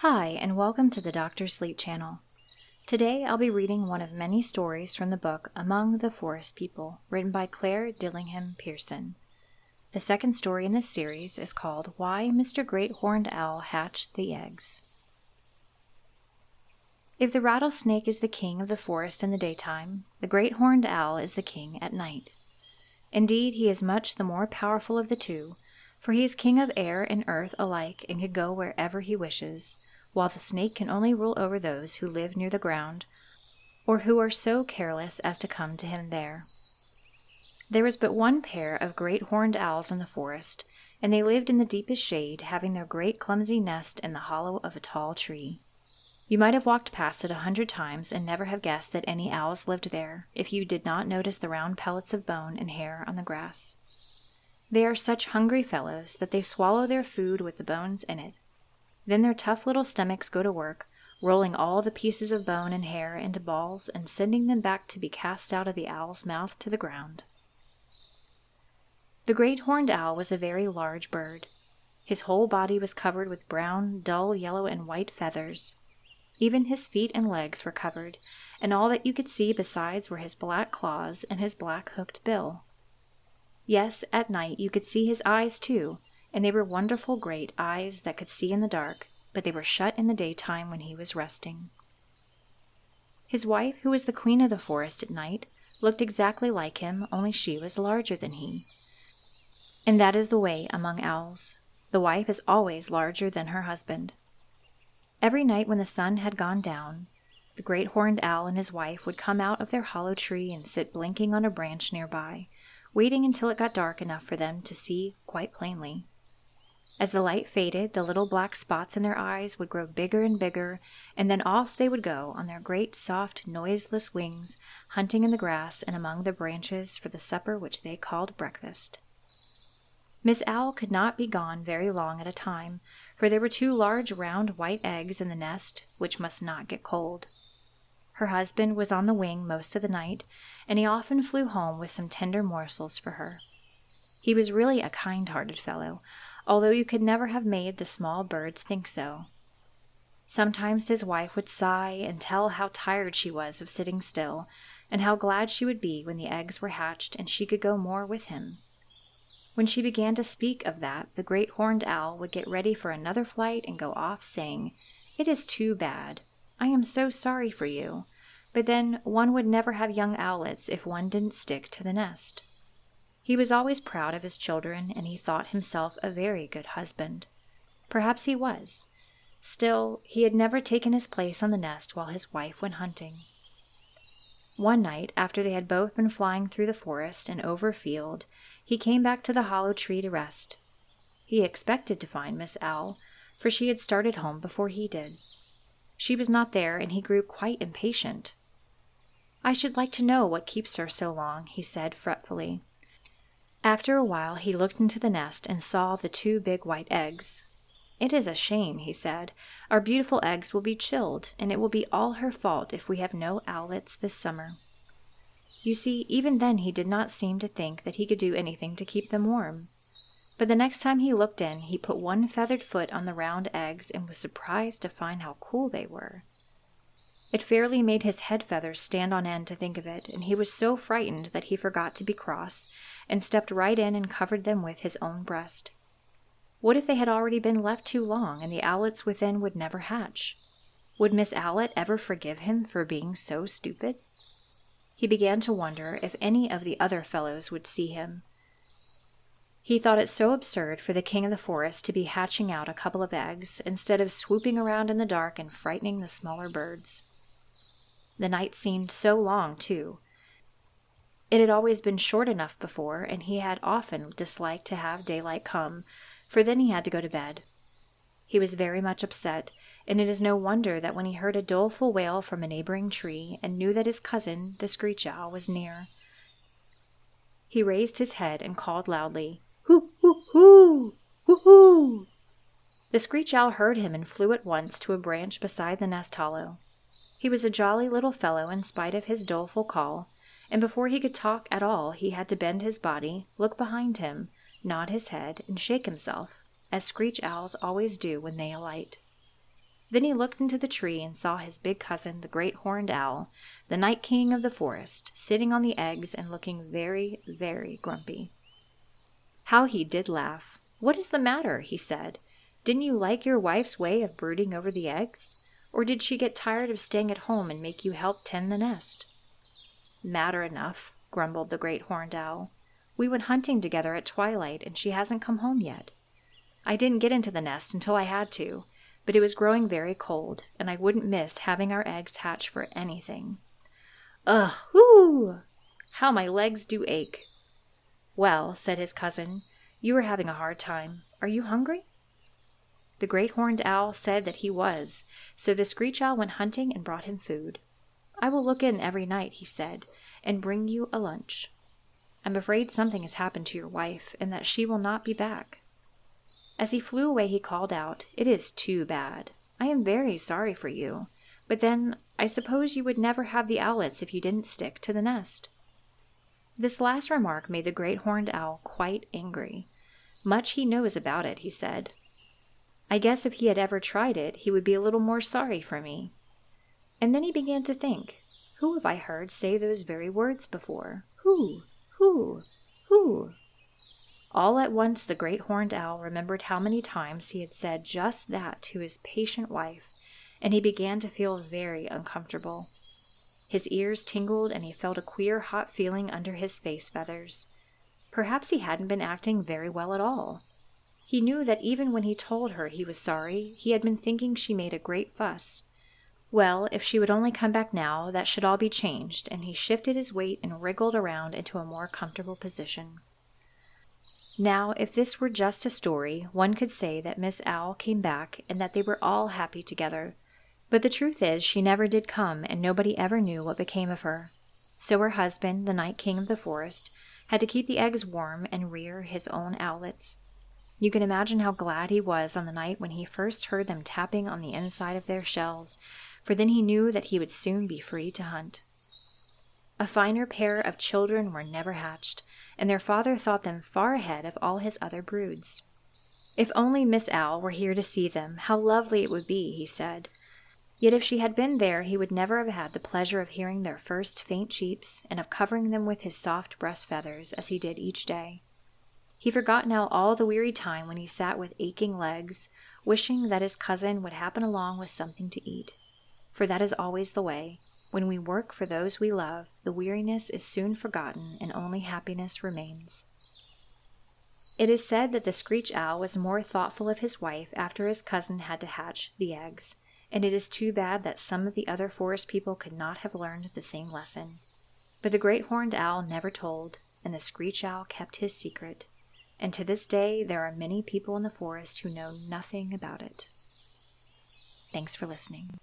Hi, and welcome to the Dr. Sleep channel. Today I'll be reading one of many stories from the book Among the Forest People, written by Clara D. Pierson. The second story in this series is called Why Mr. Great Horned Owl Hatched the Eggs. If the rattlesnake is the king of the forest in the daytime, the great horned owl is the king at night. Indeed, he is much the more powerful of the two, for he is king of air and earth alike and can go wherever he wishes, while the snake can only rule over those who live near the ground, or who are so careless as to come to him there. There was but one pair of great horned owls in the forest, and they lived in the deepest shade, having their great clumsy nest in the hollow of a tall tree. You might have walked past it 100 times and never have guessed that any owls lived there, if you did not notice the round pellets of bone and hair on the grass. They are such hungry fellows that they swallow their food with the bones in it. Then their tough little stomachs go to work, rolling all the pieces of bone and hair into balls and sending them back to be cast out of the owl's mouth to the ground. The great horned owl was a very large bird. His whole body was covered with brown, dull yellow and white feathers. Even his feet and legs were covered, and all that you could see besides were his black claws and his black hooked bill. Yes, at night you could see his eyes too, and they were wonderful great eyes that could see in the dark, but they were shut in the daytime when he was resting. His wife, who was the queen of the forest at night, looked exactly like him, only she was larger than he. And that is the way among owls. The wife is always larger than her husband. Every night when the sun had gone down, the great horned owl and his wife would come out of their hollow tree and sit blinking on a branch nearby, waiting until it got dark enough for them to see quite plainly. As the light faded, the little black spots in their eyes would grow bigger and bigger, and then off they would go on their great, soft, noiseless wings, hunting in the grass and among the branches for the supper which they called breakfast. Miss Owl could not be gone very long at a time, for there were 2 large round white eggs in the nest, which must not get cold. Her husband was on the wing most of the night, and he often flew home with some tender morsels for her. He was really a kind-hearted fellow, although you could never have made the small birds think so. Sometimes his wife would sigh and tell how tired she was of sitting still, and how glad she would be when the eggs were hatched and she could go more with him. When she began to speak of that, the great horned owl would get ready for another flight and go off saying, "It is too bad. I am so sorry for you." But then one would never have young owlets if one didn't stick to the nest. He was always proud of his children, and he thought himself a very good husband. Perhaps he was. Still, he had never taken his place on the nest while his wife went hunting. One night, after they had both been flying through the forest and over a field, he came back to the hollow tree to rest. He expected to find Miss Owl, for she had started home before he did. She was not there, and he grew quite impatient. "I should like to know what keeps her so long," he said fretfully. After a while he looked into the nest and saw the 2 big white eggs. "It is a shame," he said. "Our beautiful eggs will be chilled, and it will be all her fault if we have no owlets this summer." You see, even then he did not seem to think that he could do anything to keep them warm. But the next time he looked in, he put one feathered foot on the round eggs and was surprised to find how cool they were. It fairly made his head feathers stand on end to think of it, and he was so frightened that he forgot to be cross, and stepped right in and covered them with his own breast. What if they had already been left too long, and the owlets within would never hatch? Would Miss Owlet ever forgive him for being so stupid? He began to wonder if any of the other fellows would see him. He thought it so absurd for the king of the forest to be hatching out a couple of eggs, instead of swooping around in the dark and frightening the smaller birds. The night seemed so long, too. It had always been short enough before, and he had often disliked to have daylight come, for then he had to go to bed. He was very much upset, and it is no wonder that when he heard a doleful wail from a neighboring tree and knew that his cousin, the screech owl, was near, he raised his head and called loudly, "Hoo, hoo, hoo! Hoo, hoo!" The screech owl heard him and flew at once to a branch beside the nest hollow. He was a jolly little fellow in spite of his doleful call, and before he could talk at all he had to bend his body, look behind him, nod his head, and shake himself, as screech owls always do when they alight. Then he looked into the tree and saw his big cousin, the great horned owl, the night king of the forest, sitting on the eggs and looking very, very grumpy. How he did laugh. "What is the matter?" he said. "Didn't you like your wife's way of brooding over the eggs? Or did she get tired of staying at home and make you help tend the nest?" "Matter enough," grumbled the great horned owl. "We went hunting together at twilight, and she hasn't come home yet. I didn't get into the nest until I had to, but it was growing very cold, and I wouldn't miss having our eggs hatch for anything. Ugh, whoo! How my legs do ache." "Well," said his cousin, "you are having a hard time. Are you hungry?" The great horned owl said that he was, so the screech owl went hunting and brought him food. "I will look in every night," he said, "and bring you a lunch. I'm afraid something has happened to your wife, and that she will not be back." As he flew away, he called out, "It is too bad. I am very sorry for you, but then I suppose you would never have the owlets if you didn't stick to the nest." This last remark made the great horned owl quite angry. "Much he knows about it," he said. "I guess if he had ever tried it, he would be a little more sorry for me." And then he began to think, "Who have I heard say those very words before? Who? Who? Who?" All at once the great horned owl remembered how many times he had said just that to his patient wife, and he began to feel very uncomfortable. His ears tingled, and he felt a queer hot feeling under his face feathers. Perhaps he hadn't been acting very well at all. He knew that even when he told her he was sorry, he had been thinking she made a great fuss. Well, if she would only come back now, that should all be changed, and he shifted his weight and wriggled around into a more comfortable position. Now, if this were just a story, one could say that Miss Owl came back and that they were all happy together. But the truth is, she never did come, and nobody ever knew what became of her. So her husband, the Night King of the forest, had to keep the eggs warm and rear his own owlets. You can imagine how glad he was on the night when he first heard them tapping on the inside of their shells, for then he knew that he would soon be free to hunt. A finer pair of children were never hatched, and their father thought them far ahead of all his other broods. If only Miss Owl were here to see them, how lovely it would be, he said. Yet if she had been there, he would never have had the pleasure of hearing their first faint cheeps and of covering them with his soft breast feathers as he did each day. He forgot now all the weary time when he sat with aching legs, wishing that his cousin would happen along with something to eat. For that is always the way. When we work for those we love, the weariness is soon forgotten and only happiness remains. It is said that the screech owl was more thoughtful of his wife after his cousin had to hatch the eggs, and it is too bad that some of the other forest people could not have learned the same lesson. But the great horned owl never told, and the screech owl kept his secret, and to this day there are many people in the forest who know nothing about it. Thanks for listening.